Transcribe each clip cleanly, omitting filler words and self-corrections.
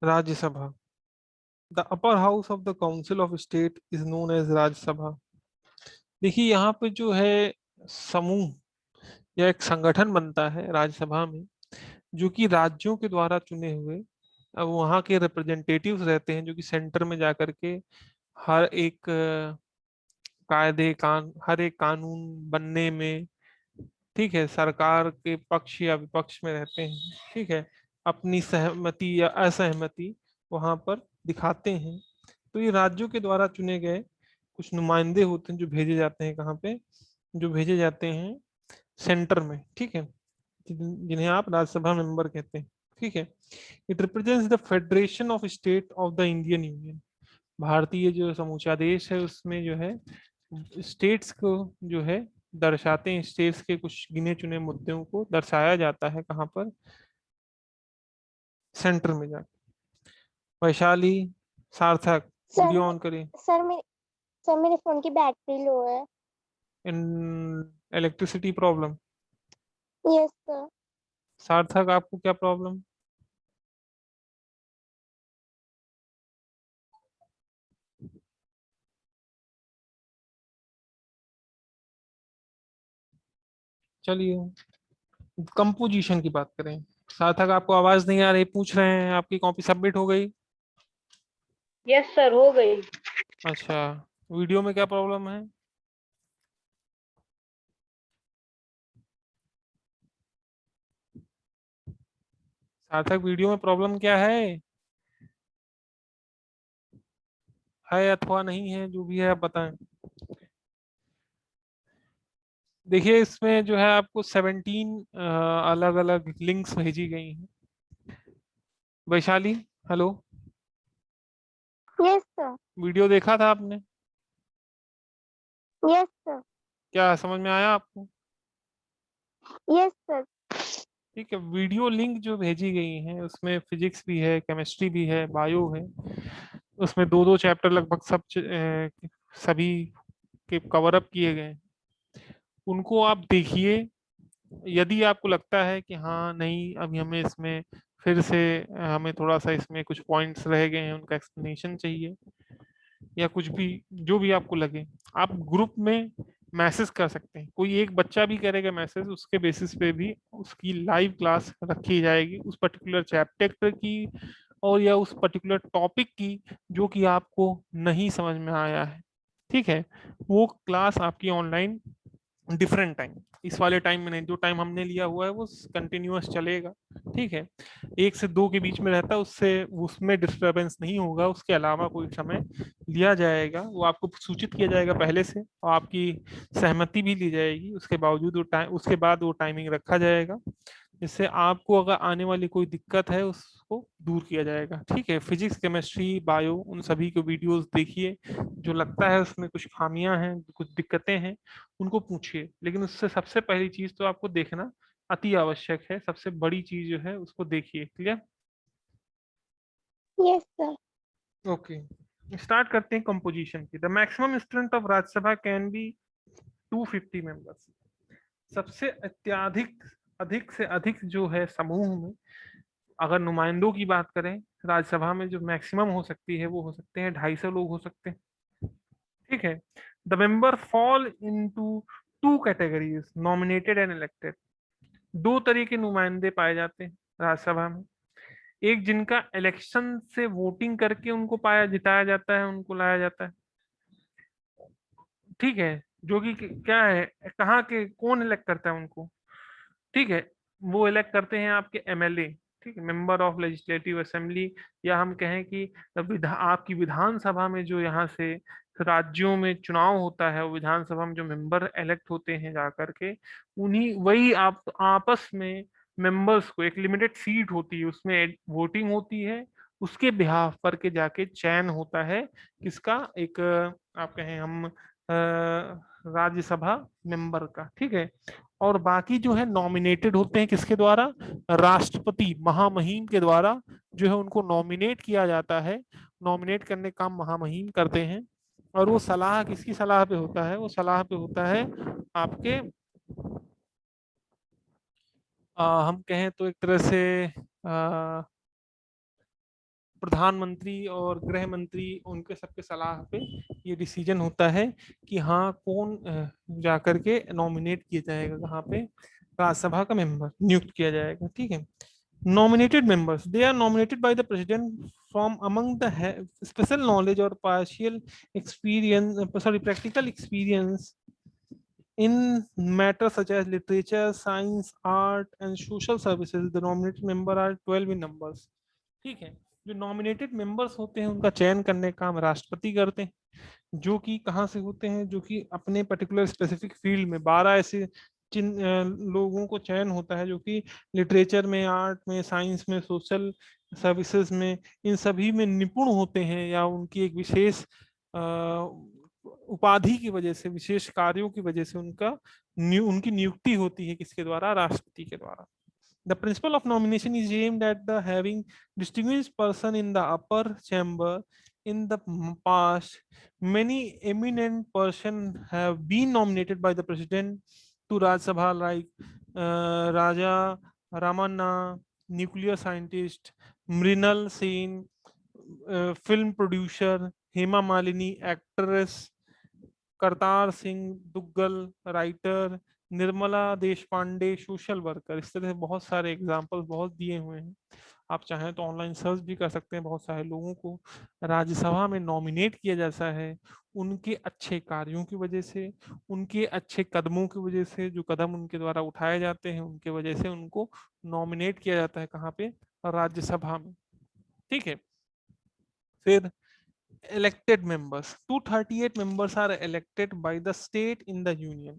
Rajya Sabha. The upper house of the council of state is known as Rajya Sabha. देखिए यहाँ पे जो है समूह या एक संगठन बनता है राज्यसभा में, जो कि राज्यों के द्वारा चुने हुए, अब वहाँ के रिप्रेजेंटेटिव्स रहते हैं जो कि सेंटर में जाकर के हर एक हर एक कानून बनने में, ठीक है, सरकार के पक्ष या विपक्ष में रहते हैं, ठीक है, अपनी सहमति या असहमति वहां पर दिखाते हैं। तो ये राज्यों के द्वारा चुने गए कुछ नुमाइंदे होते हैं जो भेजे जाते हैं कहाँ पे, जो भेजे जाते हैं सेंटर में, ठीक है, जिन्हें आप राज्यसभा मेंबर कहते हैं, ठीक है। It represents the federation of state of the Indian union. भारतीय जो समूचा देश है उसमें जो है स्टेट्स को जो है दर्शाते हैं, स्टेट्स के कुछ गिने चुने मुद्दों को दर्शाया जाता है कहाँ पर, सेंटर में जाकर। वैशाली, सार्थक, सर वीडियो मैं ऑन करिए। सर मेरे फोन की बैटरी लो है। In electricity problem. Yes sir. सार्थक, आपको क्या प्रॉब्लम? चलिए कंपोजिशन की बात करें। सार्थक, आपको आवाज नहीं आ रही, पूछ रहे हैं आपकी कॉपी सबमिट हो गई? यस सर, हो गई। अच्छा, वीडियो में क्या प्रॉब्लम है? सार्थक, वीडियो में प्रॉब्लम क्या है अथवा नहीं है, जो भी है आप बताएं। देखिए इसमें जो है आपको 17 अलग अलग लिंक्स भेजी गई हैं। Vaishali, hello, yes sir. Video देखा था आपने? Yes sir. क्या समझ में आया आपको? Yes sir. ठीक है, वीडियो लिंक जो भेजी गई है उसमें फिजिक्स भी है, केमिस्ट्री भी है, बायो है। उसमें दो दो चैप्टर लगभग सभी के कवर अप किए गए हैं। उनको आप देखिए। यदि आपको लगता है कि हाँ नहीं, अभी हमें इसमें फिर से हमें थोड़ा सा इसमें कुछ पॉइंट्स रह गए हैं, उनका एक्सप्लेनेशन चाहिए, या कुछ भी जो भी आपको लगे, आप ग्रुप में मैसेज कर सकते हैं। कोई एक बच्चा भी करेगा मैसेज, उसके बेसिस पे भी उसकी लाइव क्लास रखी जाएगी उस पर्टिकुलर चैप्टर की, और या उस पर्टिकुलर टॉपिक की जो कि आपको नहीं समझ में आया है, ठीक है। वो क्लास आपकी ऑनलाइन डिफरेंट टाइम, इस वाले टाइम में नहीं, जो टाइम हमने लिया हुआ है वो कंटिन्यूअस चलेगा, ठीक है। 1 से 2 के बीच में रहता है, उससे उसमें डिस्टरबेंस नहीं होगा, उसके अलावा कोई समय लिया जाएगा, वो आपको सूचित किया जाएगा पहले से, और आपकी सहमति भी ली जाएगी, उसके बावजूद वो टाइम, उसके बाद वो टाइमिंग रखा जाएगा, जिससे आपको अगर आने वाली कोई दिक्कत है उसको दूर किया जाएगा, ठीक है। फिजिक्स, केमिस्ट्री, बायो, उन सभी के वीडियोस देखिए, जो लगता है उसमें कुछ खामियां हैं, कुछ दिक्कतें हैं, उनको पूछिए, लेकिन उससे सबसे पहली चीज तो आपको देखना अति आवश्यक है, सबसे बड़ी चीज जो है उसको देखिए। Clear? Yes sir. Okay, start करते हैं कंपोजिशन की। The maximum strength of Rajya Sabha can be 250 members. सबसे अत्याधिक, अधिक से अधिक जो है समूह में, अगर नुमाइंदों की बात करें राज्यसभा में, जो मैक्सिमम हो सकती है वो हो सकते हैं 250 लोग हो सकते हैं, ठीक है। The member fall into two categories, nominated and elected. दो तरह के नुमाइंदे पाए जाते हैं राज्यसभा में। एक जिनका इलेक्शन से वोटिंग करके उनको पाया जिताया जाता है, उनको लाया जाता है, ठीक है, जो कि क्या है, कहाँ के कौन इलेक्ट करता है उनको, ठीक है, वो इलेक्ट करते हैं आपके एमएलए, ठीक है, मेंबर ऑफ लेजिस्लेटिव असेंबली, या हम कहें कि आपकी विधानसभा में जो यहाँ से राज्यों में चुनाव होता है, वो विधानसभा में जो मेंबर इलेक्ट होते हैं जा करके, उन्हीं वही आप आपस में मेंबर्स को, एक लिमिटेड सीट होती है उसमें वोटिंग होती है, उसके बिहाफ पर के जाके चयन होता है किसका, एक आप कहें हम राज्यसभा मेंबर का, ठीक है। और बाकी जो है नॉमिनेटेड होते हैं किसके द्वारा, राष्ट्रपति महामहिम के द्वारा जो है उनको नॉमिनेट किया जाता है। नॉमिनेट करने का काम महामहिम करते हैं, और वो सलाह किसकी सलाह पे होता है, वो सलाह पे होता है आपके हम कहें तो एक तरह से प्रधानमंत्री और गृह मंत्री उनके सबके सलाह पे ये डिसीजन होता है कि हाँ कौन जा करके नॉमिनेट किया जाएगा, कहाँ पे राज्यसभा का मेंबर नियुक्त किया जाएगा। ठीक है, nominated members, they are nominated by the president from among the special knowledge or partial experience, practical experience in matters such as literature, science, art and social services. The nominated member are 12 in numbers. ठीक है, जो nominated members होते हैं उनका चयन करने का काम राष्ट्रपति करते हैं, जो कि कहाँ से होते हैं, जो कि अपने पर्टिकुलर स्पेसिफिक फील्ड में 12 ऐसे लोगों को चयन होता है जो कि लिटरेचर में, आर्ट में, साइंस में, सोशल सर्विसेज में, इन सभी में निपुण होते हैं या उनकी एक विशेष उपाधि की वजह से, विशेष कार्यों की वजह से उनकी नियुक्ति होती है किसके द्वारा, राष्ट्रपति के द्वारा। The principle of nomination is aimed at the having distinguished person in the upper chamber. In the past, many eminent persons have been nominated by the president to Rajya Sabha, like Raja Ramanna, nuclear scientist, Mrinal Sen, film producer, Hema Malini, actress, Kartar Singh Duggal, writer, Nirmala Deshpande, social worker. इस तरह से बहुत सारे example बहुत दिए हुए हैं, आप चाहें तो ऑनलाइन सर्च भी कर सकते हैं। बहुत सारे लोगों को राज्यसभा में नॉमिनेट किया जाता है उनके अच्छे कार्यों की वजह से, उनके अच्छे कदमों की वजह से, जो कदम उनके द्वारा उठाए जाते हैं उनके वजह से उनको नॉमिनेट किया जाता है कहाँ पे, राज्यसभा में। ठीक है, फिर elected members, 238 members are elected by the state in the union.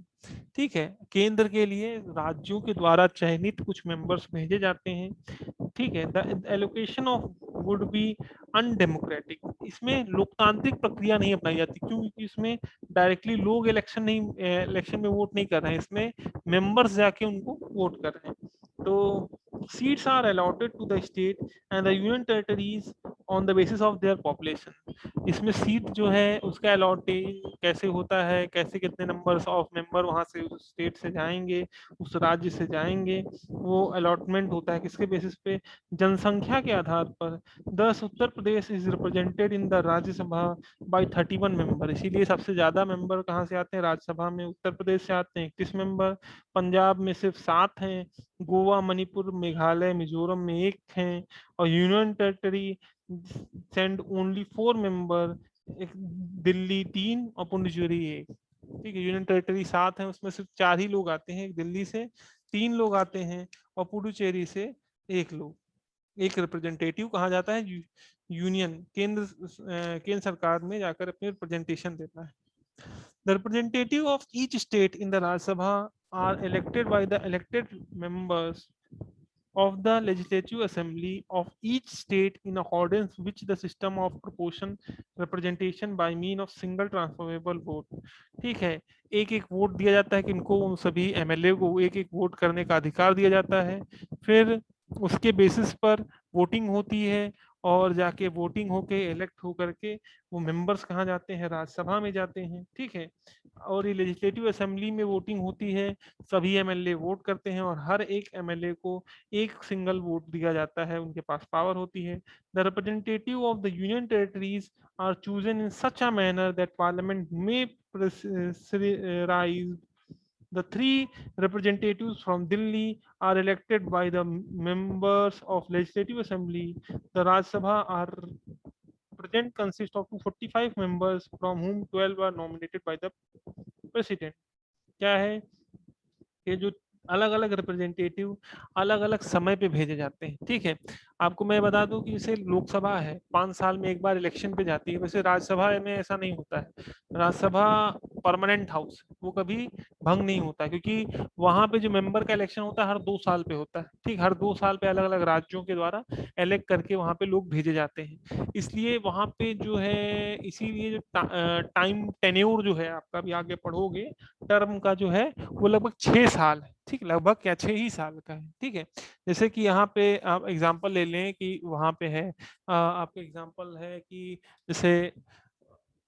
ठीक है, केंद्र के लिए राज्यों के द्वारा चयनित कुछ मेंबर्स भेजे जाते हैं। ठीक है, the allocation of would be undemocratic, इसमें लोकतांत्रिक प्रक्रिया नहीं अपनाई जाती, क्योंकि इसमें डायरेक्टली लोग इलेक्शन में वोट नहीं कर रहे हैं, इसमें मेंबर्स जाके उनको वोट कर रहे हैं। तो seats are allotted to the state and the union territories on the basis of their population. इसमें सीट जो है उसका अलॉटिंग कैसे होता है, कैसे कितने नंबर्स ऑफ मेंबर वहां से उस स्टेट से जाएंगे, उस राज्य से जाएंगे, वो अलॉटमेंट होता है किसके बेसिस पे, जनसंख्या के आधार पर। दस Uttar Pradesh is represented in the Rajya Sabha by 31 member, इसीलिए सबसे ज्यादा मेंबर कहाँ से आते हैं, राज्यसभा में उत्तर प्रदेश से आते हैं 31 मेंबर, पंजाब में सिर्फ 7 हैं, गोवा, मणिपुर, मेघालय, मिजोरम में 1 हैं, और union territory send only 4 member, Delhi 3 और पुडुचेरी 1। ठीक है, यूनियन टेरिटरी 7 है, उसमें सिर्फ 4 ही लोग आते हैं, एक दिल्ली से 3 लोग आते हैं और पुडुचेरी से 1 लोग, एक रिप्रेजेंटेटिव कहा जाता है यूनियन, केंद्र सरकार में जाकर अपने रिप्रेजेंटेशन देता है। The representative of each state in the Rajya Sabha are elected by the elected members of the legislative assembly of each state in accordance with the system of proportion representation by mean of single transferable vote. ठीक है, एक एक vote दिया जाता है कि इनको, उन सभी एमएलए को एक एक वोट करने का अधिकार दिया जाता है, फिर उसके बेसिस पर वोटिंग होती है और जाके वोटिंग होके इलेक्ट होकर के वो मेंबर्स कहाँ जाते हैं, राज्यसभा में जाते हैं। ठीक है, और ये लेजिस्लेटिव असेंबली में वोटिंग होती है, सभी एमएलए वोट करते हैं और हर एक एमएलए को एक सिंगल वोट दिया जाता है, उनके पास पावर होती है। The representative of the union territories are chosen in such a manner that parliament में prescribes. The 3 representatives from Delhi are elected by the members of Legislative Assembly. The Rajya Sabha are present consists of 245 members, from whom 12 are nominated by the President. क्या है कि जो अलग अलग representative अलग अलग समय पे भेजे जाते हैं। ठीक है, आपको मैं बता दूं कि जैसे लोकसभा है 5 साल में एक बार इलेक्शन पे जाती है, वैसे राज्यसभा में ऐसा नहीं होता है। राज्यसभा परमानेंट हाउस, वो कभी भंग नहीं होता, क्योंकि वहां पे जो मेंबर का इलेक्शन होता है हर 2 साल पे होता है। ठीक, हर 2 साल पे अलग अलग राज्यों के द्वारा इलेक्ट करके वहां पे लोग भेजे जाते हैं, इसलिए वहां पे जो है, इसीलिए जो टाइम टेन्योर जो है आपका भी आगे पढ़ोगे, टर्म का जो है वो लगभग 6 साल है। ठीक, लगभग क्या 6 ही साल का है। ठीक है, जैसे कि यहाँ पे आप एग्जांपल ले लें कि वहाँ पे है आपका एग्जांपल है कि जैसे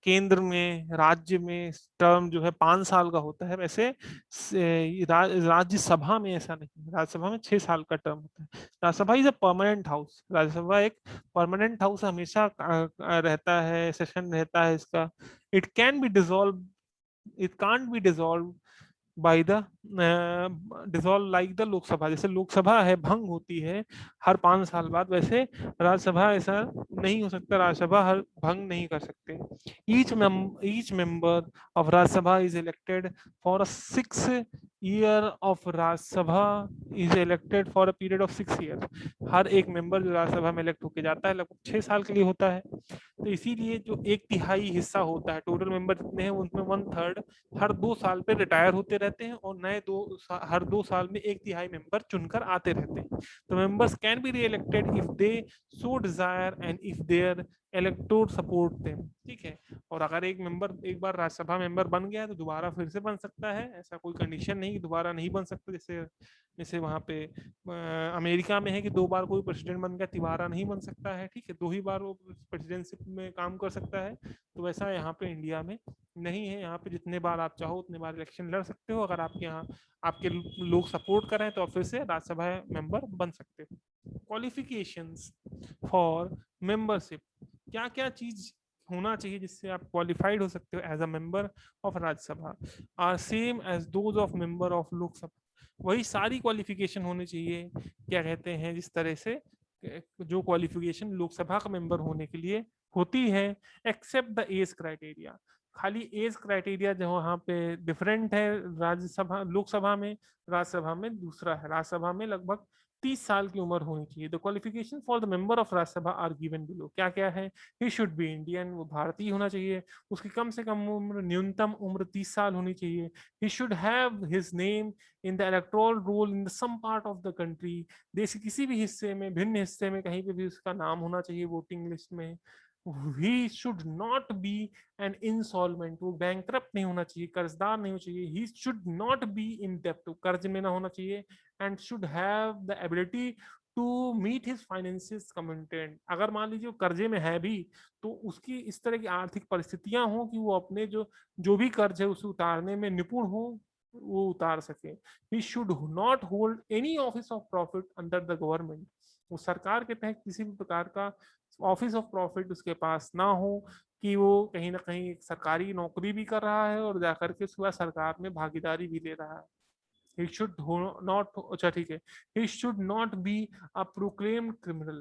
केंद्र में, राज्य में टर्म जो है 5 साल का होता है, वैसे राज्यसभा में ऐसा नहीं। राज्यसभा में 6 साल का टर्म होता है। Rajya Sabha is a permanent house. Rajya Sabha एक परमानेंट हाउस, हमेशा रहता है, सेशन रहता है इसका। It can B dissolve, it can't be dissolve by the dissolve like the Lok Sabha. जैसे लोकसभा है भंग होती है हर 5 साल बाद, वैसे राज्यसभा ऐसा नहीं हो सकता, राज्यसभा हर भंग नहीं कर सकते। Each member of Rajya Sabha is elected for a 6 year of Rajya Sabha is elected for a period of 6 years। हर एक मेंबर जो राज्यसभा में इलेक्ट होकर जाता है लगभग 6 साल के लिए होता है। तो इसीलिए जो 1/3 हिस्सा होता है, टोटल मेंबर जितने हैं उनमें 1/3 हर 2 साल पे रिटायर होते रहते हैं, और नए हर 2 साल में 1/3 मेंबर चुनकर आते रहते हैं। तो members can be reelected if they so desire and if their elector support them. ठीक है। और अगर एक मेंबर एक बार राज्यसभा मेंबर बन गया तो दोबारा फिर से बन सकता है, ऐसा कोई कंडीशन नहीं कि दोबारा नहीं बन सकता। जैसे जैसे वहां पे अमेरिका में है कि 2 बार कोई प्रेसिडेंट बन गया, तिबारा नहीं बन सकता है। ठीक है, 2 ही बार वो प्रेसिडेंशिप में काम कर सकता है। तो वैसा यहाँ पे इंडिया में नहीं है। यहाँ पे जितने बार आप चाहो उतने बार इलेक्शन लड़ सकते हो। अगर आपके यहाँ आपके लोग सपोर्ट करें तो आप फिर से राज्यसभा मेंबर बन सकते हो। क्वालिफिकेशंस फॉर मेंबरशिप, क्या क्या चीज होना चाहिए जिससे आप क्वालिफाइड हो सकते हो as a member of Rajya Sabha, are same as those of member of Lok Sabha. वही सारी क्वालिफिकेशन होनी चाहिए, क्या कहते हैं, जिस तरह से जो क्वालिफिकेशन लोकसभा का मेंबर होने के लिए होती है, एक्सेप्ट द एज क्राइटेरिया। खाली एज क्राइटेरिया जो वहाँ पे डिफरेंट है राज्यसभा लोकसभा में, राज्यसभा में दूसरा है। राज्यसभा में लगभग 30 साल की उम्र होनी चाहिए। The qualification for the member of Rajya Sabha are given below. क्या क्या है? ही शुड बी इंडियन, वो भारतीय होना चाहिए। उसकी कम से कम उम्र, न्यूनतम उम्र 30 साल होनी चाहिए। He should have his name in the electoral roll in some part of the country. देश के किसी भी हिस्से में, भिन्न हिस्से में कहीं पे भी उसका नाम होना चाहिए वोटिंग लिस्ट में। He should not be an insolvent, वो बैंकरप्ट नहीं होना चाहिए, कर्जदार नहीं होना चाहिए। He should not be in डेब्ट, कर्ज में ना होना चाहिए। And should have the ability to meet his financial commitment. अगर मान लीजिए वो कर्जे में है भी, तो उसकी इस तरह की आर्थिक परिस्थितियां हो कि वो अपने जो भी कर्ज है उसे उतारने में निपुण हो, वो उतार सके। ही should not hold any office of profit under the government, वो सरकार के तहत किसी भी प्रकार का ऑफिस ऑफ प्रॉफिट उसके पास ना हो, कि वो कहीं ना कहीं एक सरकारी नौकरी भी कर रहा है और जाकर के उसके बाद सरकार में भागीदारी भी ले रहा है। he should not, अच्छा ठीक है, he should not be a proclaimed criminal।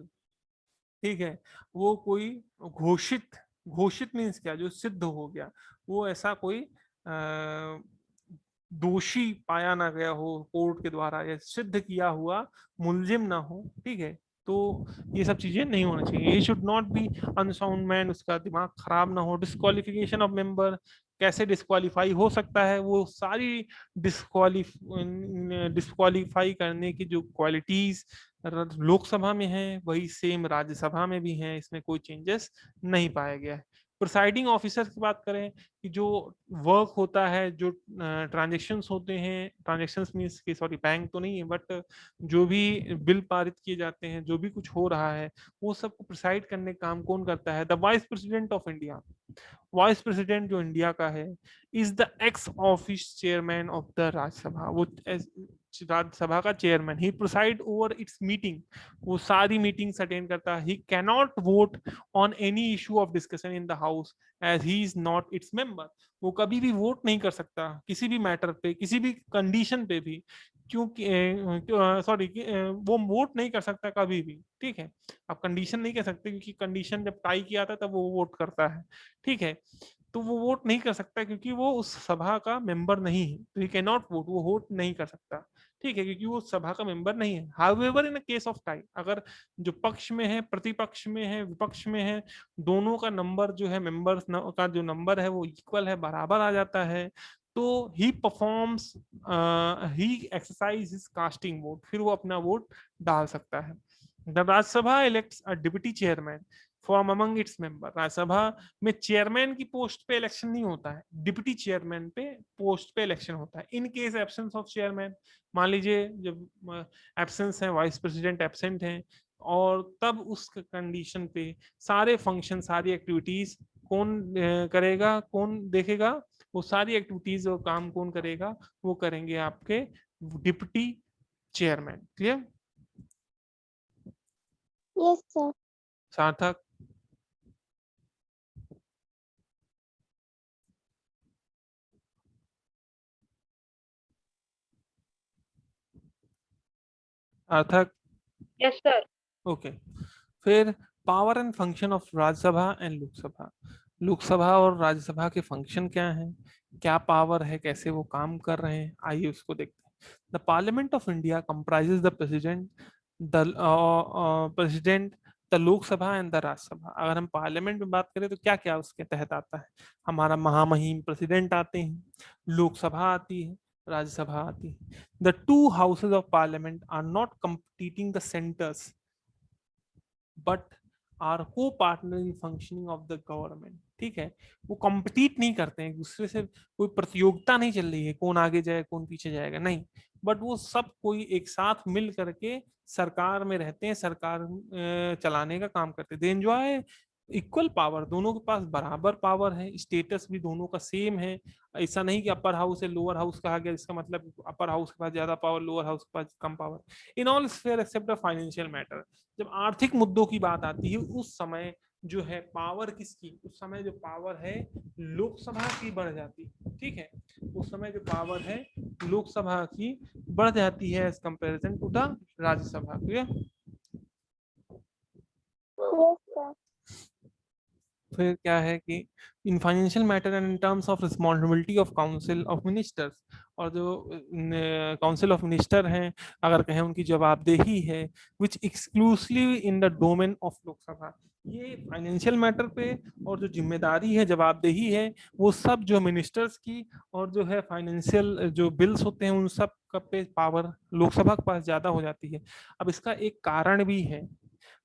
ठीक है, वो कोई घोषित, घोषित मीन्स क्या, जो सिद्ध हो गया, वो ऐसा कोई दोषी पाया ना गया हो कोर्ट के द्वारा, या सिद्ध किया हुआ मुलजिम ना हो। ठीक है, तो ये सब चीजें नहीं होनी चाहिए। He should not B unsound man, उसका दिमाग खराब ना हो। डिस्क्वालिफिकेशन ऑफ मेंबर, कैसे डिस्क्वालीफाई हो सकता है, वो सारी डिस्क्वालीफाई करने की जो क्वालिटीज लोकसभा में है वही सेम राज्यसभा में भी है, इसमें कोई चेंजेस नहीं पाया गया है। प्रिसाइडिंग ऑफिसर की बात करें कि जो वर्क होता है, जो ट्रांजेक्शन्स होते हैं, ट्रांजेक्शन्स मीन्स की सॉरी बैंक तो नहीं है, बट जो भी बिल पारित किए जाते हैं, जो भी कुछ हो रहा है, वो सबको प्रिसाइड करने का काम कौन करता है? The vice president of India. Vice president जो इंडिया का है is the ex officio chairman of the Rajya Sabha, वो राज्यसभा का chairman. He preside over its meeting, वो सारी मीटिंग्स अटेंड करता है। He cannot vote on any issue of discussion in the house as he is not its member. वो कभी भी vote नहीं कर सकता किसी भी मैटर पे, किसी भी कंडीशन पे भी, क्योंकि सॉरी वो वोट नहीं कर सकता कभी भी। ठीक है, आप कंडीशन नहीं कह सकते, क्योंकि कंडीशन जब टाई किया था तब वो वोट करता है। ठीक है, तो वो वोट नहीं कर सकता क्योंकि वो उस सभा का मेंबर नहीं है, तो ही कैन नॉट वोट, वो वोट नहीं कर सकता। ठीक है, क्योंकि वो सभा का मेंबर नहीं है। However in case of tie, अगर जो पक्ष में है, प्रतिपक्ष में है, विपक्ष में है, दोनों का नंबर जो है, मेंबर्स का जो नंबर है वो इक्वल है, बराबर आ जाता है, तो he performs, he exercise his casting vote, फिर वो अपना वोट डाल सकता है। The Rajya Sabha elects a deputy chairman from among its member. Rajya Sabha में चेयरमैन की पोस्ट पे इलेक्शन नहीं होता है, डिप्टी चेयरमैन पे पोस्ट पे इलेक्शन होता है। In case absence of chairman, मान लीजिए जब एब्सेंस है, वाइस प्रेसिडेंट एब्सेंट है, और तब उस कंडीशन पे सारे फंक्शन, सारी एक्टिविटीज कौन करेगा, कौन देखेगा, वो सारी एक्टिविटीज और काम कौन करेगा, वो करेंगे आपके deputy chairman. Clear? Yes, sir. सार्थक? सार्थक? Yes, sir. ओके। फिर power and function of Rajya Sabha and Lok Sabha. Lok Sabha और राज्यसभा के फंक्शन क्या हैं, क्या पावर है, कैसे वो काम कर रहे हैं, आइए उसको देखते हैं। The parliament of India comprises the president, the Lok Sabha and the Rajya Sabha. अगर हम पार्लियामेंट में बात करें तो क्या क्या उसके तहत आता है, हमारा महामहिम प्रेसिडेंट आते हैं, लोकसभा आती है, राज्यसभा आती है। The two houses of parliament are not competing the centres but are co partner in functioning of the government. ठीक है, वो compete नहीं करते हैं एक दूसरे से, कोई प्रतियोगिता नहीं चल रही है कौन आगे जाए कौन पीछे जाएगा, नहीं, बट वो सब कोई एक साथ मिल करके सरकार में रहते हैं, सरकार चलाने का काम करते हैं। दे एंजॉय इक्वल पावर, दोनों के पास बराबर पावर है, स्टेटस भी दोनों का सेम है। ऐसा नहीं कि अपर हाउस है लोअर हाउस कहा गया, इसका मतलब अपर हाउस के पास ज्यादा पावर, लोअर हाउस के पास कम power. In all sphere except the financial matter. जब आर्थिक मुद्दों की बात आती है उस समय जो है पावर किसकी, उस समय जो पावर है लोकसभा की बढ़ जाती है। ठीक है, उस समय जो पावर है लोकसभा की बढ़ जाती है as comparison to the Rajya Sabha. Clear? Yes, sir. फिर क्या है कि in financial matter and in terms of responsibility of council of ministers, और जो काउंसिल ऑफ मिनिस्टर हैं अगर कहें उनकी जवाबदेही है, which exclusively in the domain of Lok Sabha. ये फाइनेंशियल मैटर पे और जो जिम्मेदारी है जवाबदेही है वो सब जो मिनिस्टर्स की और जो है फाइनेंशियल जो बिल्स होते हैं उन सब का पे पावर लोकसभा के पास ज्यादा हो जाती है। अब इसका एक कारण भी है,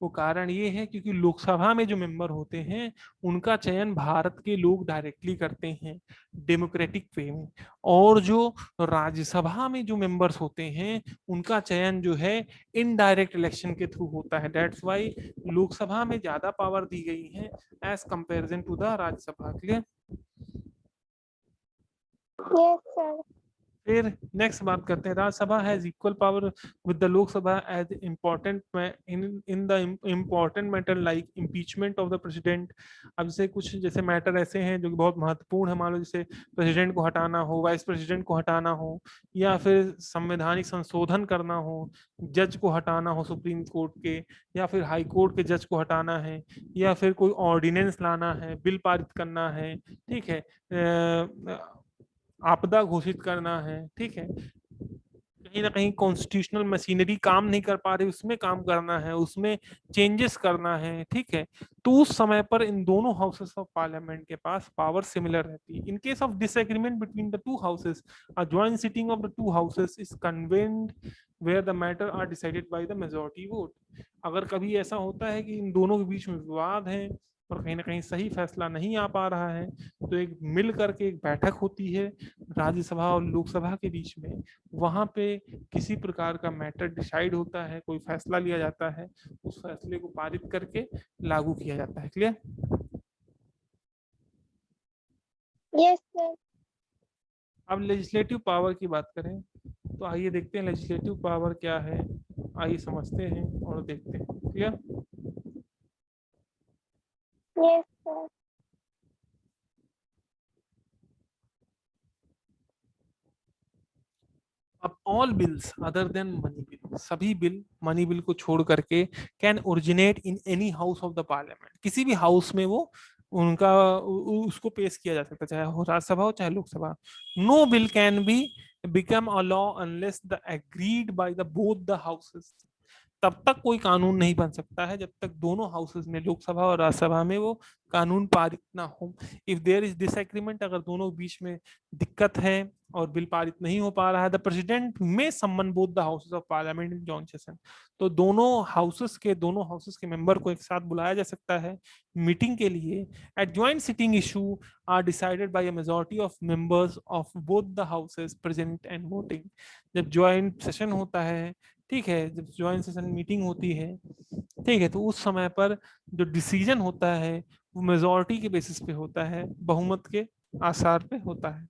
वो कारण ये है क्योंकि लोकसभा में जो मेंबर होते हैं उनका चयन भारत के लोग डायरेक्टली करते हैं डेमोक्रेटिक वे में, और जो राज्यसभा में जो मेंबर्स होते हैं उनका चयन जो है इनडायरेक्ट इलेक्शन के थ्रू होता है। दैट्स वाई लोकसभा में ज्यादा पावर दी गई है as comparison to the Rajya Sabha. Clear? Yes, sir. फिर नेक्स्ट बात करते हैं, Rajya Sabha has equal power with the Lok Sabha as important in the important matter like impeachment of the president. अब जैसे कुछ जैसे मैटर ऐसे हैं जो कि बहुत महत्वपूर्ण है, मान लो जैसे प्रेसिडेंट को हटाना हो, वाइस प्रेसिडेंट को हटाना हो, या फिर संवैधानिक संशोधन करना हो, जज को हटाना हो सुप्रीम कोर्ट के, या फिर हाई कोर्ट के जज को हटाना है, या फिर कोई ऑर्डिनेंस लाना है, बिल पारित करना है, ठीक है, आपदा घोषित करना है, ठीक है, कहीं ना कहीं कॉन्स्टिट्यूशनल मशीनरी काम नहीं कर पा रही उसमें काम करना है, उसमें चेंजेस करना है, ठीक है, तो उस समय पर इन दोनों हाउसेस ऑफ पार्लियामेंट के पास पावर सिमिलर रहती है। In case of disagreement between the two houses a joint sitting of the two houses is convened where the matter are decided by the majority vote. अगर कभी ऐसा होता है कि इन दोनों के बीच में विवाद है और कहीं ना कहीं सही फैसला नहीं आ पा रहा है, तो एक मिल करके एक बैठक होती है राज्यसभा और लोकसभा के बीच में, वहां पे किसी प्रकार का मैटर डिसाइड होता है, कोई फैसला लिया जाता है, उस फैसले को पारित करके लागू किया जाता है। क्लियर? Yes, sir. अब लेजिस्लेटिव पावर की बात करें तो आइए देखते हैं लेजिस्लेटिव पावर क्या है, आइए समझते हैं और देखते हैं। क्लियर? Yes, sir. अब all bills other than money bill, सभी बिल मनी बिल को छोड़ करके can originate in any house of the parliament, किसी भी हाउस में वो उनका उसको पेश किया जा सकता है, चाहे हो राज्यसभा हो चाहे Lok Sabha. No bill can be become a law unless the agreed by the both the houses. तब तक कोई कानून नहीं बन सकता है जब तक दोनों हाउसेस में लोकसभा और राज्यसभा में वो कानून पारित ना हो। इफ देयर इज डिसएग्रीमेंट, अगर दोनों बीच में दिक्कत है और बिल पारित नहीं हो पा रहा है, द प्रेसिडेंट में summon both the houses of parliament in joint session, तो दोनों हाउसेस के मेंबर को एक साथ बुलाया जा सकता है मीटिंग के लिए। At joint sitting issue are decided by a majority of members of both the houses present and voting. जब जॉइंट सेशन होता है, ठीक है, जब ज्वाइंट सेशन मीटिंग होती है, ठीक है, तो उस समय पर जो डिसीजन होता है मेजॉरिटी के बेसिस पे होता है, बहुमत के आसार पे होता है,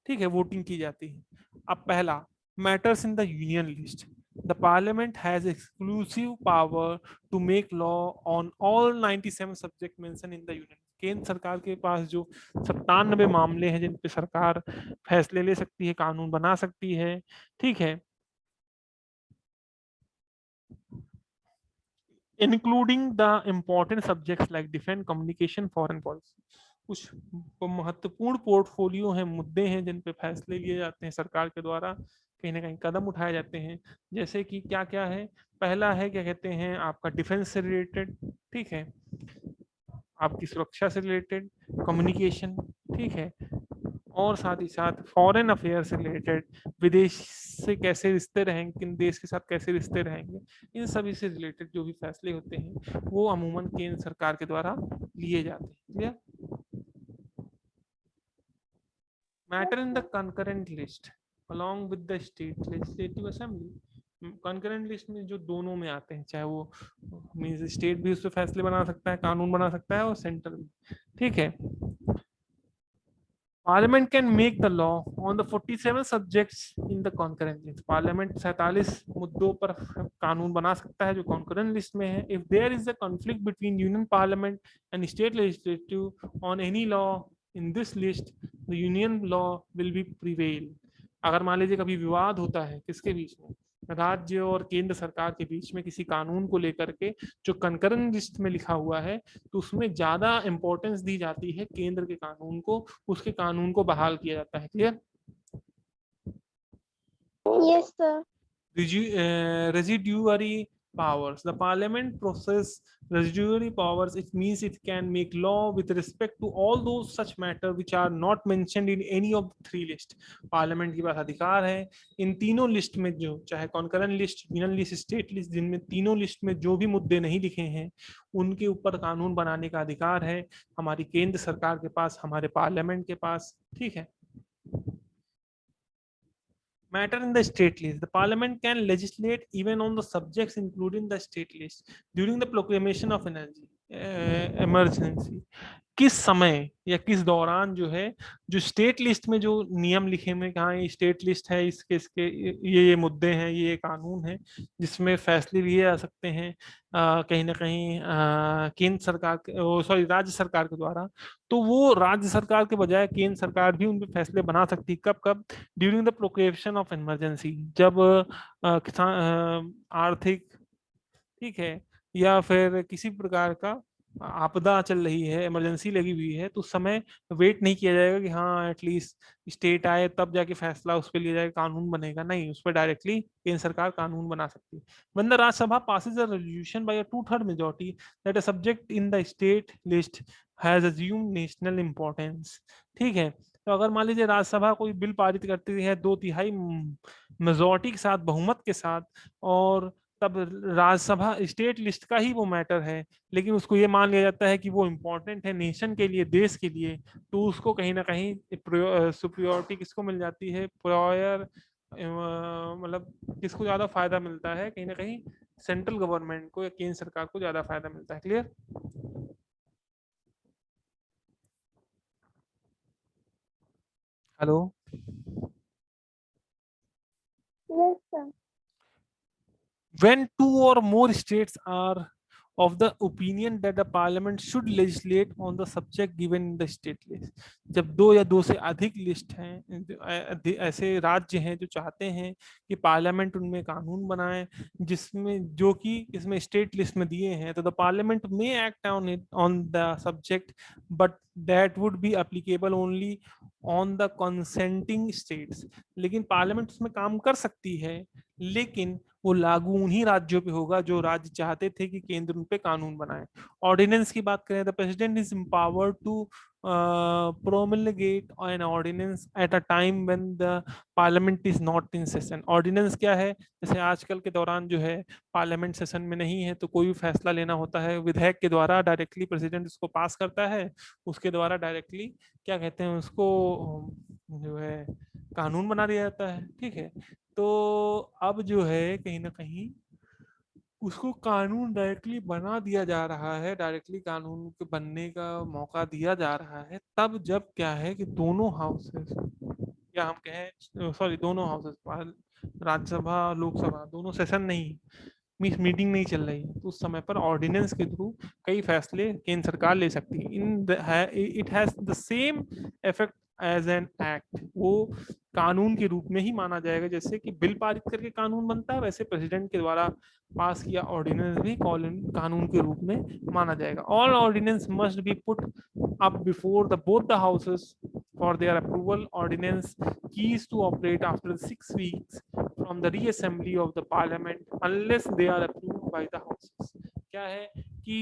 ठीक है, वोटिंग की जाती है। अब पहला, matters in the union list, the parliament has exclusive power to make law on all 97 subject mention in the union. केंद्र सरकार के पास जो 97 मामले हैं जिन पे सरकार फैसले ले सकती है, कानून बना सकती है, ठीक है, including the important subjects like defence, communication, foreign policy. कुछ महत्वपूर्ण पोर्टफोलियो हैं, मुद्दे हैं जिन पे फैसले लिए जाते हैं सरकार के द्वारा, कहीं ना कहीं कदम उठाए जाते हैं। जैसे कि क्या क्या है, पहला है क्या कहते हैं आपका डिफेंस से रिलेटेड, ठीक है, आपकी सुरक्षा से रिलेटेड, कम्युनिकेशन, ठीक है, और साथ ही साथ फॉरेन अफेयर से रिलेटेड, विदेश से कैसे रिश्ते रहेंगे, किन देश के साथ कैसे रिश्ते रहेंगे, इन सभी से रिलेटेड जो भी फैसले होते हैं वो अमूमन केंद्र सरकार के द्वारा लिए जाते हैं। Clear? Matter in the concurrent list along with the state legislative assembly। Concurrent list में जो दोनों में आते हैं, चाहे वो मींस स्टेट भी उस पर फैसले बना सकता है, कानून बना सकता है, और सेंट्रल भी, ठीक है। Parliament can make the law on the 47 subjects in the concurrent list। Parliament 47 मुद्दों पर कानून बना सकता है जो concurrent list में है। If there is a conflict between Union Parliament and state legislative on any law in this list, the Union law will be prevail। अगर मान लीजिए कभी विवाद होता है किसके बीच में, राज्य और केंद्र सरकार के बीच में, किसी कानून को लेकर के जो कंकरेंट लिस्ट में लिखा हुआ है, तो उसमें ज्यादा इंपॉर्टेंस दी जाती है केंद्र के कानून को, उसके कानून को बहाल किया जाता है। Clear? Yes, sir. Residuary powers, the parliament possesses residuary powers. It means it can make law with respect to all those such matter which are not mentioned in any of the three list। Parliament के पास अधिकार है इन तीनों list में, जो चाहे concurrent list, union list, state list, जिनमें तीनों list में जो भी मुद्दे नहीं लिखे हैं उनके ऊपर कानून बनाने का अधिकार है हमारी केंद्र सरकार के पास, हमारे पार्लियामेंट के पास, ठीक है। Matter in the state list, the parliament can legislate even on the subjects including the state list during the proclamation of energy emergency। किस समय या किस दौरान जो है, जो स्टेट लिस्ट में जो नियम लिखे हुए, कहा ये स्टेट लिस्ट है, इसके इसके ये मुद्दे हैं, ये कानून है जिसमें फैसले लिए जा सकते हैं कहीं ना कहीं केंद्र सरकार, सॉरी, राज्य सरकार के द्वारा, तो वो राज्य सरकार के बजाय केंद्र सरकार भी उन पे फैसले बना सकती है। कब कब? During the proclamation of emergency, जब किसान आर्थिक, ठीक है, या फिर किसी प्रकार का आपदा चल रही है, इमरजेंसी लगी हुई है, तो उस समय वेट नहीं किया जाएगा कि हाँ एटलीस्ट स्टेट आए तब जाके फैसला उस पर लिया जाएगा, कानून बनेगा, नहीं, उस पर डायरेक्टली केंद्र सरकार कानून बना सकती है। when the Rajya Sabha passes a resolution by a 2/3 majority that a subject in the state list has assumed national importance, ठीक है, तो अगर मान लीजिए राज्यसभा कोई बिल पारित करती है 2/3 मेजोरिटी के साथ, बहुमत के साथ, और तब राज्यसभा स्टेट लिस्ट का ही वो मैटर है, लेकिन उसको ये मान लिया जाता है कि वो इम्पोर्टेंट है नेशन के लिए, देश के लिए, तो उसको कहीं ना कहीं सुप्रियोरिटी किसको मिल जाती है, प्रायर, मतलब किसको ज्यादा फायदा मिलता है, कहीं ना कहीं सेंट्रल गवर्नमेंट को या केंद्र सरकार को ज्यादा फायदा मिलता है। Clear? Hello? Yes, sir. When two or more states are of the opinion that the parliament should legislate on the subject given in the state list, जब दो या दो से अधिक लिस्ट हैं, ऐसे राज्य हैं जो चाहते हैं कि पार्लियामेंट उनमें कानून बनाए जिसमें, जो कि इसमें स्टेट लिस्ट में दिए हैं, तो द पार्लियामेंट में act on it on the subject, but that would be applicable only on the consenting states. लेकिन पार्लियामेंट उसमें काम कर सकती है, लेकिन वो लागू उन्हीं राज्यों पे होगा जो राज्य चाहते थे कि केंद्र उन पे कानून बनाए। ऑर्डिनेंस की बात करें, the president is empowered to promulgate an ordinance at a time when the parliament is not in session। Ordinance क्या है? जैसे आजकल के दौरान जो है पार्लियामेंट सेशन में नहीं है, तो कोई भी फैसला लेना होता है विधेयक के द्वारा, डायरेक्टली प्रेसिडेंट उसको पास करता है, उसके द्वारा डायरेक्टली क्या कहते हैं उसको, जो है कानून बना दिया जाता है, ठीक है। तो अब जो है कहीं ना कहीं उसको कानून डायरेक्टली बना दिया जा रहा है, डायरेक्टली कानून के बनने का मौका दिया जा रहा है तब जब क्या है कि दोनों हाउसेस, या हम कहें सॉरी दोनों हाउसेस, राज्यसभा लोकसभा दोनों सेशन नहीं, मीटिंग नहीं चल रही है, तो उस समय पर ऑर्डिनेंस के थ्रू कई फैसले केंद्र सरकार ले सकती है। It has the same effect as an act, वो कानून के रूप में ही माना जाएगा। जैसे कि बिल पारित करके कानून बनता है, वैसे प्रेसिडेंट के द्वारा पास किया ऑर्डिनेंस भी कानून के रूप में माना जाएगा। All ordinance must be put up before the both the houses for their approval. Ordinance keys to operate after 6 weeks from the reassembly of the parliament unless they are approved by the houses. क्या है कि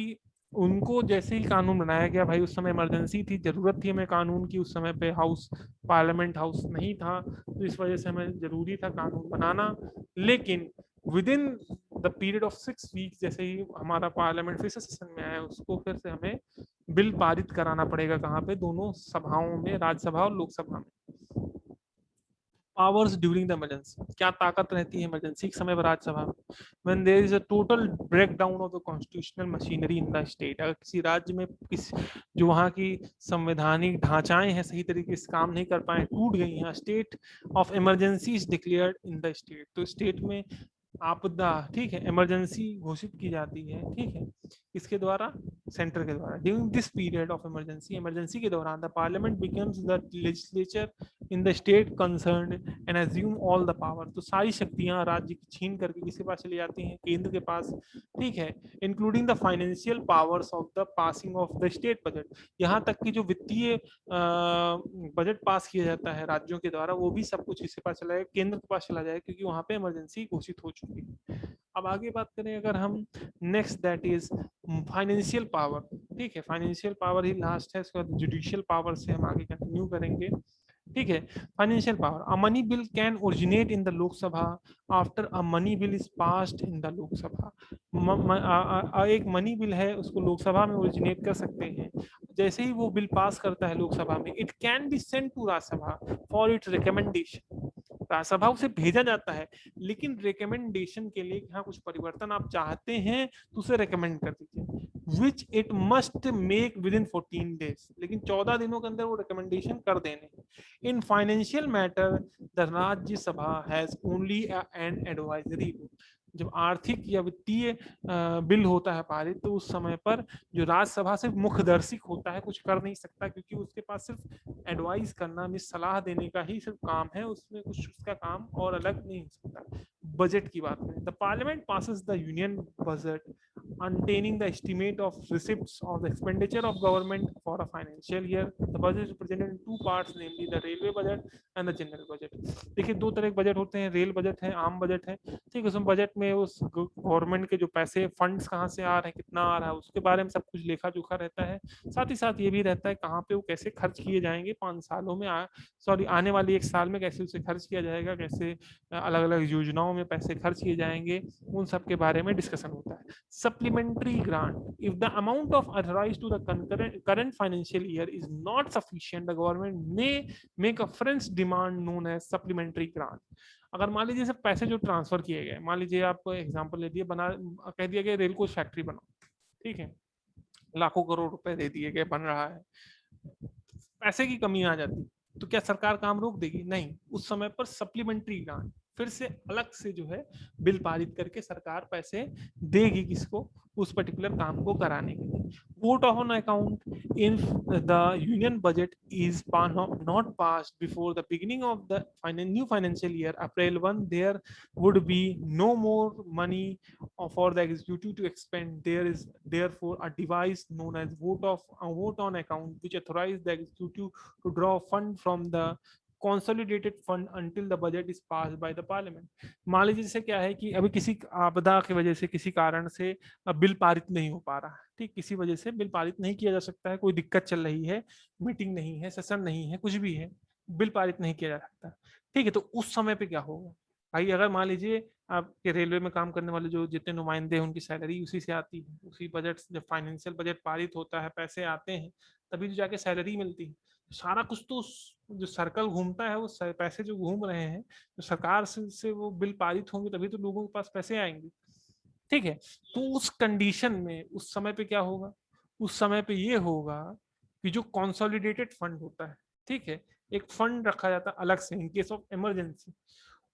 उनको जैसे ही कानून बनाया गया, भाई उस समय इमरजेंसी थी, जरूरत थी हमें कानून की, उस समय पे हाउस पार्लियामेंट हाउस नहीं था, तो इस वजह से हमें जरूरी था कानून बनाना। लेकिन with in the period of 6 weeks जैसे ही हमारा पार्लियामेंट फिर से सेशन में आया, उसको फिर से हमें बिल पारित कराना पड़ेगा, कहाँ पे, दोनों सभाओं में, राज्यसभा और लोकसभा में। पावर्स ड्यूरिंग द इमरजेंसी, क्या ताकत रहती है इमरजेंसी के समय पर राज्यसभा में? When there is a total breakdown of the constitutional machinery in the state, अगर किसी राज्य में जो वहाँ की संवैधानिक ढांचाएं हैं सही तरीके से काम नहीं कर पाए, टूट गई हैं, state of emergency is declared in the state, तो स्टेट में आपदा, ठीक है, इमरजेंसी घोषित की जाती है, ठीक है, इसके द्वारा, सेंटर के द्वारा। During this period of emergency, emergency के दौरान the parliament becomes the legislature in the state concerned and assume all the power, तो सारी शक्तियां राज्य की छीन करके किसके पास चली जाती हैं? केंद्र के पास, ठीक है, including the financial powers of the passing of the state budget, यहाँ तक कि जो वित्तीय बजट पास किया जाता है राज्यों के द्वारा, वो भी सब कुछ किसके पास चला जाएगा? केंद्र के पास चला जाएगा, क्योंकि वहां पे इमरजेंसी घोषित हो चुकी है। अब आगे बात करें अगर हम, next that is financial power, ठीक है, फाइनेंशियल पावर ही लास्ट है, उसके बाद जुडिशियल पावर से हम आगे कंटिन्यू करेंगे, ठीक है। Financial power, a money bill can originate in the Lok Sabha after a money bill is passed in the Lok Sabha, एक मनी बिल है उसको लोकसभा में ओरिजिनेट कर सकते हैं, जैसे ही वो बिल पास करता है लोकसभा में, it can be sent to Rajya Sabha for its recommendation, Rajya Sabha उसे भेजा जाता है, लेकिन रिकमेंडेशन के लिए यहाँ कुछ परिवर्तन आप चाहते हैं तो उसे रिकमेंड कर दीजिए, which it must make with in 14 days, लेकिन 14 दिनों के अंदर वो रिकमेंडेशन कर देने। इन financial matter the Rajya Sabha has only an advisory, जब आर्थिक या वित्तीय बिल होता है पारित, तो उस समय पर जो राज्यसभा सिर्फ मुखदर्शिक होता है, कुछ कर नहीं सकता, क्योंकि उसके पास सिर्फ एडवाइस करना, सलाह देने का ही सिर्फ काम है, उसमें कुछ उसका काम और अलग नहीं हो सकता। बजट की बात करें, the parliament passes the union budget containing the estimate of receipts of the expenditure of government for a financial year. The budget is presented in two parts, namely the railway budget and the general budget. देखिए दो तरह के budget होते हैं, rail budget है, आम budget है, ठीक है। उसमें बजट में उस गवर्नमेंट के जो पैसे फंड्स कहाँ से आ रहे हैं, कितना आ रहा है, उसके बारे में सब कुछ लेखा जोखा रहता है। साथ ही साथ ये भी रहता है कहाँ पे वो कैसे खर्च किए जाएंगे 5 सालों में, सॉरी आने वाली 1 साल में कैसे उसे खर्च किया जाएगा, कैसे अलग अलग योजनाओं में पैसे खर्च किए जाएंगे, उन सब के बारे में डिस्कशन होता है। Supplementary grant, if the amount of authorised to the current financial year is not sufficient, the government may make a fresh demand known as supplementary grant. अगर मान लीजिए सब पैसे जो ट्रांसफर किए गए, मान लीजिए आप एग्जांपल ले दिए, बना कह दिया गया रेल कोच फैक्ट्री बनाओ, ठीक है, लाखों करोड़ रुपए दे दिए गए, बन रहा है, पैसे की कमी आ जाती, तो क्या सरकार काम रोक देगी? नहीं, उस समय पर सप्लीमेंट्री ग्रांट, फिर से अलग से जो है बिल पारित करके सरकार पैसे देगी किसको? उस पर्टिकुलर काम को कराने के लिए। Vote on account, in the union budget is not passed before the beginning of the new financial year April 1, there would be no more money for the executive to expend. There is therefore a device known as vote on account, which authorizes the executive to draw fund from the consolidated fund until the budget is passed by the parliament. मान लीजिए जैसे क्या है कि अभी किसी आपदा की वजह से, किसी कारण से बिल पारित नहीं हो पा रहा है, ठीक, किसी वजह से बिल पारित नहीं किया जा सकता है, कोई दिक्कत चल रही है, मीटिंग नहीं है, सेशन नहीं है, कुछ भी है, बिल पारित नहीं किया जा सकता, ठीक है, तो उस समय पे क्या होगा भाई? अगर मान लीजिए आपके रेलवे में काम करने वाले जो जितने नुमाइंदे हैं, उनकी सैलरी उसी से आती है, उसी बजट, जब फाइनेंशियल बजट पारित होता है, पैसे आते हैं, तभी तो जाके सैलरी मिलती है। सारा कुछ तो जो सर्कल घूमता है, वो पैसे जो घूम रहे हैं, जो सरकार से वो बिल पारित होंगे, तभी तो लोगों के पास पैसे आएंगे, ठीक है। तो उस कंडीशन में उस समय पे क्या होगा, उस समय पे ये होगा कि जो कंसोलिडेटेड फंड होता है, ठीक है, एक फंड रखा जाता है अलग से इन केस ऑफ इमरजेंसी,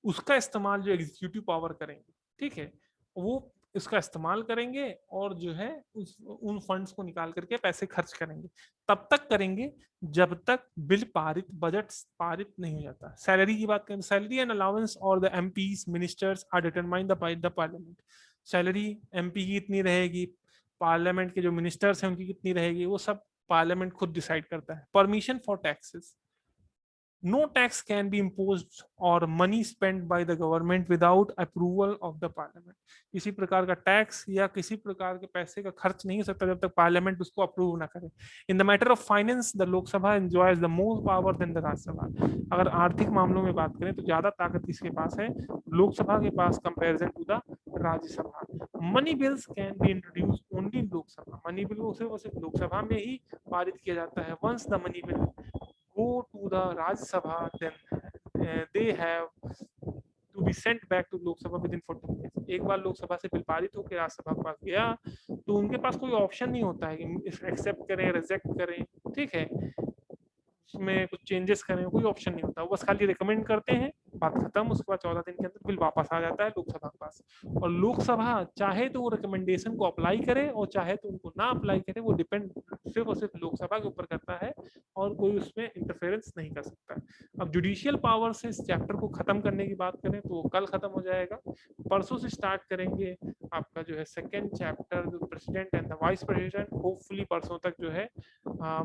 उसका इस्तेमाल जो एग्जीक्यूटिव पावर करेंगे, ठीक है, वो इसका इस्तेमाल करेंगे और जो है उन फंड्स को निकाल करके पैसे खर्च करेंगे। तब तक करेंगे जब तक बिल पारित, बजट पारित नहीं हो जाता। सैलरी की बात करें, सैलरी एंड अलाउंस और the MPs ministers are determined by the parliament. Salary MP की कितनी रहेगी, पार्लियामेंट के जो मिनिस्टर्स हैं उनकी कितनी रहेगी, वो सब पार्लियामेंट खुद डिसाइड करता है। Permission for taxes, no tax can be imposed or money spent by the government without approval of the parliament। किसी प्रकार का टैक्स या किसी प्रकार के पैसे का खर्च नहीं हो सकता जब तक पार्लियामेंट उसको अप्रूव ना करे। In the matter of finance the Lok Sabha enjoys the more power than the Rajya Sabha. अगर आर्थिक मामलों में बात करें तो ज्यादा ताकत किसके पास है, लोकसभा के पास comparison to the Rajya Sabha. Money bills can be introduce only in Lok Sabha. Money bill को सिर्फ लोकसभा में ही पारित किया जाता है। Once the money bill go to the Rajya Sabha, then they have to be sent back to Lok Sabha within 14 days। एक बार लोकसभा से बिल पारित होकर राज्यसभा के पास गया तो उनके पास कोई ऑप्शन नहीं होता है कि एक्सेप्ट करें, रिजेक्ट करें, ठीक है, उसमें कुछ चेंजेस करें, कोई ऑप्शन नहीं होता। वो बस खाली रिकमेंड करते हैं, बात खत्म। उसके बाद 14 दिन के अंदर बिल वापस आ जाता है लोकसभा के पास। और लोकसभा चाहे तो वो रिकमेंडेशन को अप्लाई करे और चाहे तो उनको ना अप्लाई करे, वो डिपेंड सिर्फ और सिर्फ लोकसभा के ऊपर करता है और कोई उसमें इंटरफेरेंस नहीं कर सकता। अब जुडिशियल पावर से इस चैप्टर को खत्म करने की बात करें तो वो कल खत्म हो जाएगा। परसों से स्टार्ट करेंगे आपका जो है सेकेंड चैप्टर, जो president and the vice president. Hopefully परसों तक जो है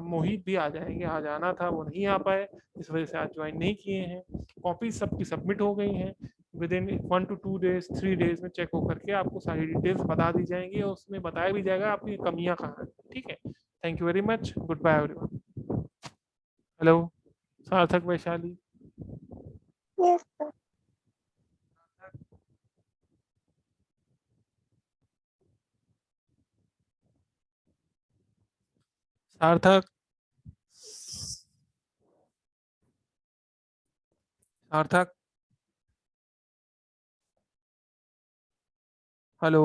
मोहित भी आ जाएंगे। आज आना था, वो नहीं आ पाए, इस वजह से आज ज्वाइन नहीं किए हैं। कॉपी सबकी सबमिट हो गई हैं। With in 1 to 2 days 3 days में चेक होकर के आपको सारी डिटेल्स बता दी जाएंगी और उसमें बताया भी जाएगा आपकी कमियां कहाँ हैं, ठीक है। Thank you very much, good bye everyone. Hello Sarthak, Vaishali. Yes, sir. सार्थक, सार्थक, हेलो।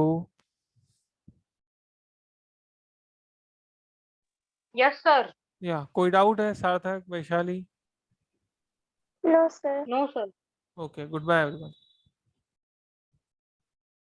Yes, sir. या कोई डाउट है Sarthak, Vaishali? No, sir. No, sir. Okay, good bye everyone.